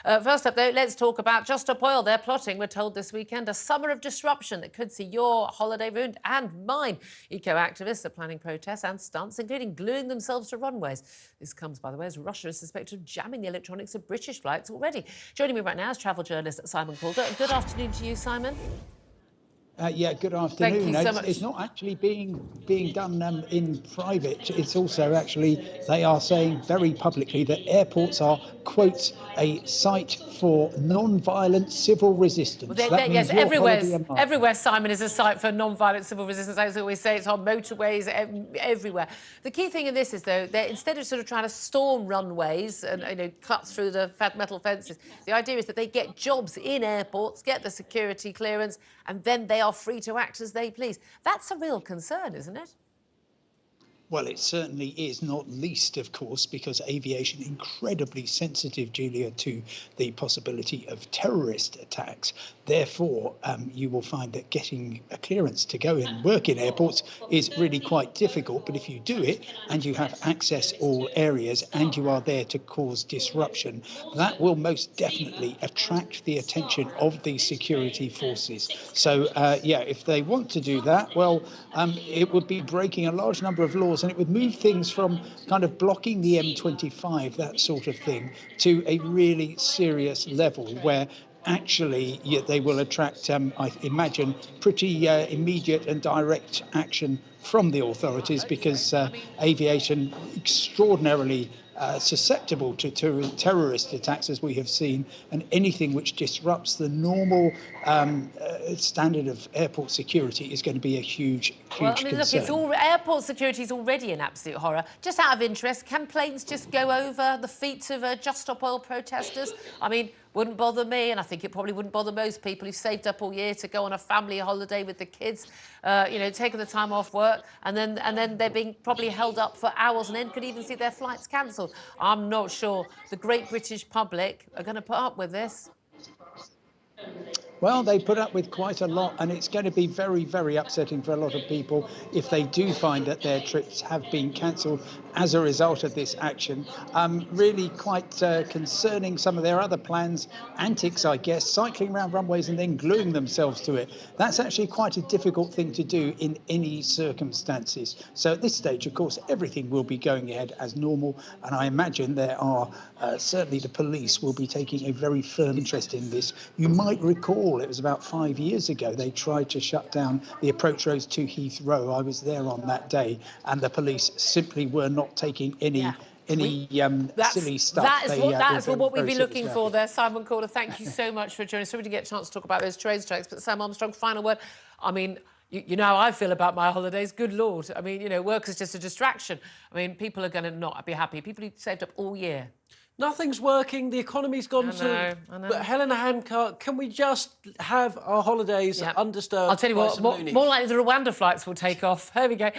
First up, though, let's talk about Just Stop Oil. They're plotting, we're told this weekend, a summer of disruption that could see your holiday ruined and mine. Eco-activists are planning protests and stunts, including gluing themselves to runways. This comes, by the way, as Russia is suspected of jamming the electronics of British flights already. Joining me right now is travel journalist Simon Calder. Good afternoon to you, Simon. Yeah, good afternoon. Thank you so much. It's not actually being done in private. It's also actually, they are saying very publicly that airports are, quote, a site for non-violent civil resistance. Yes, everywhere, Simon, is a site for non-violent civil resistance. As I always say, it's on motorways, everywhere. The key thing in this is, though, that instead of sort of trying to storm runways and cut through the metal fences, the idea is that they get jobs in airports, get the security clearance, and then they are free to act as they please. That's a real concern, isn't it? Well, it certainly is, not least, of course, because aviation incredibly sensitive, Julia, to the possibility of terrorist attacks. Therefore, you will find that getting a clearance to go and work in airports is really quite difficult. But if you do it and you have access all areas and you are there to cause disruption, that will most definitely attract the attention of the security forces. So, yeah, if they want to do that, well, it would be breaking a large number of laws, and it would move things from kind of blocking the M25, that sort of thing, to a really serious level where actually they will attract, I imagine, pretty immediate and direct action from the authorities, because aviation extraordinarily susceptible to terrorist attacks, as we have seen, and anything which disrupts the normal standard of airport security is going to be a huge concern. Look, airport security is already an absolute horror. Just out of interest, can planes just go over the feet of Just Stop Oil protesters? I mean, wouldn't bother me, and I think it probably wouldn't bother most people who've saved up all year to go on a family holiday with the kids, taking the time off work, and then they're being probably held up for hours and then could even see their flights cancelled. I'm not sure the great British public are going to put up with this. Well, they put up with quite a lot, and it's going to be very, very upsetting for a lot of people if they do find that their trips have been cancelled as a result of this action. Really quite concerning, some of their other plans, antics, I guess, cycling around runways and then gluing themselves to it. That's actually quite a difficult thing to do in any circumstances. So at this stage, of course, everything will be going ahead as normal, and I imagine there are certainly the police will be taking a very firm interest in this. You might recall it was about 5 years ago they tried to shut down the approach roads to Heathrow. I was there on that day, and the police simply were not taking any silly stuff. That's what we'd be looking for there. Simon Calder, thank you so much for joining us. So we didn't get a chance to talk about those train strikes, but Sam Armstrong, final word. I mean, you know how I feel about my holidays. Good Lord. I mean, work is just a distraction. I mean, people are going to not be happy. People who saved up all year. Nothing's working. The economy's gone I know. But Helena Hancock, can we just have our holidays undisturbed? I'll tell you what, more likely the Rwanda flights will take off. There we go.